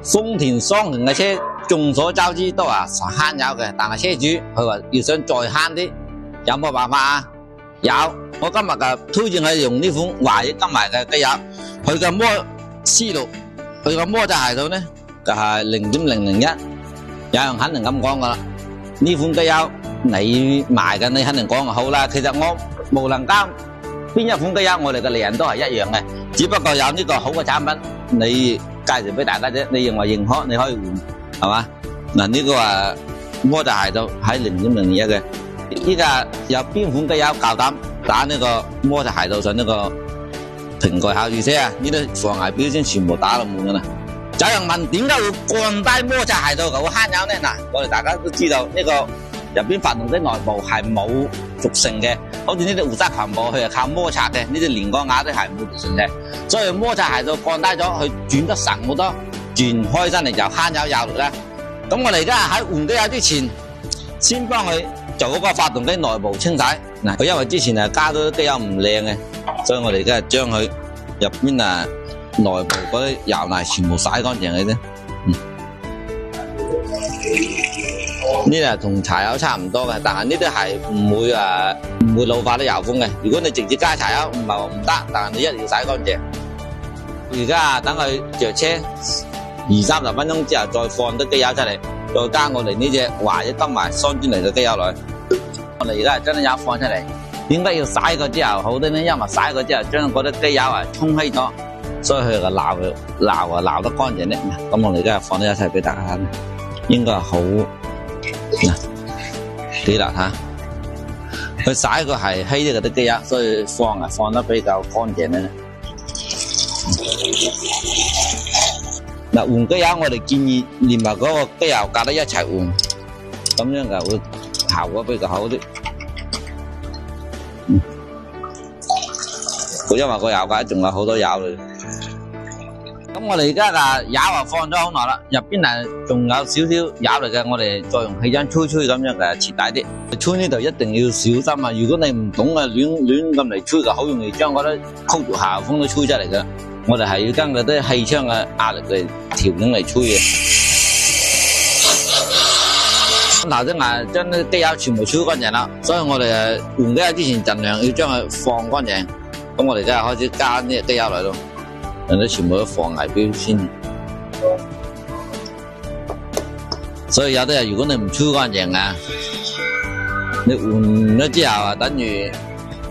豐田雙擎嘅車眾所周知都係慳油嘅，但係車主佢話要想再慳啲，有冇辦法啊？有，我今日就推薦佢用呢款華野金牌嘅機油，佢嘅摩思路，佢個摩擦系數咧就係0.001，有人肯定咁講噶啦。呢款機油你賣嘅，你肯定講就好啦。其實我無能監邊一款機油，我哋嘅利潤都係一樣嘅，只不過有呢個好嘅產品，你介紹俾大家啫。你認為認可，你可以換，係嘛？嗱，呢個係摩擦系數喺0.01嘅。依家有邊款機油夠膽打呢個摩擦系數上呢個瓶蓋考試車啊？呢啲防偽標籤全部打到滿噶啦。有人問點解會降低摩擦系數會慳油呢？嗱，我哋大家都知道呢個入邊發動機內部係冇軸承嘅，好似呢啲護剎琴部佢係靠摩擦嘅，呢啲連桿瓦都係冇軸承嘅，所以摩擦系數降低咗，佢轉得實好多，轉開身嚟就慳油有力啦。咁我哋而家喺換機油之前，先幫佢做嗰個發動機內部清洗。嗱，佢因為之前係加咗啲機油唔靚嘅，所以我哋而家將佢入邊啊內部嗰啲油泥全部洗乾淨嘅啫。呢啲係同柴油差唔多嘅，但係呢啲係唔會老化啲油封嘅。如果你直接加柴油唔係話唔得，但係你一定要洗乾淨。而家等佢着車20-30分鐘之後，再放啲機油出嚟，再加我哋呢隻華野金牌雙專利嘅機油落去。我哋而家係將啲油放出嚟，點解要洗過之後好啲呢？因為洗過之後將嗰啲機油啊沖稀咗，所以佢個撈得乾淨啲。咁我哋而家放啲一齊俾大家睇，應該係好嗱幾辣吓。佢洗過係稀啲嗰啲機油，所以放得比較乾淨咧。嗱，換機油我哋建議連埋嗰個機油架得一齊換，咁樣就會效果比較好啲。因為個油架仲有好多油嚟。咁我哋而家嘅油啊放咗好耐啦，入邊係仲有少少油嚟嘅，我哋再用氣槍吹咁樣嘅切大啲。吹呢度一定要小心啊！如果你唔懂啊，亂咁嚟吹嘅，好容易將嗰啲曲軸下風都吹出嚟嘅。我哋係要根據啲氣槍嘅壓力嚟調整嚟吹嘅。咁頭先啊，將啲機油全部吹乾淨啦，所以我哋換機油之前盡量要將佢放乾淨。咁我哋而家開始加啲機油嚟咯，人哋全部都防偽標籤。所以有啲人如果你唔吹乾淨啊，你換咗之後啊，等於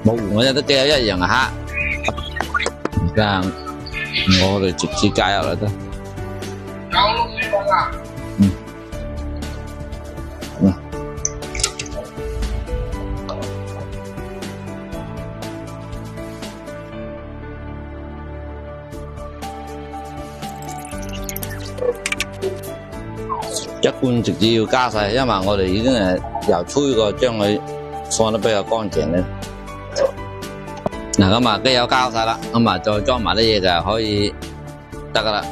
冇換嗰隻啲機油一樣啊黑。而家我哋直接加入嚟得。有窿你講啊？一罐直接要加晒，因為我哋已經係由吹過將佢放得比較乾淨咧。嗱，咁啊機油交晒啦，咁啊再裝埋啲嘢就可以得噶啦。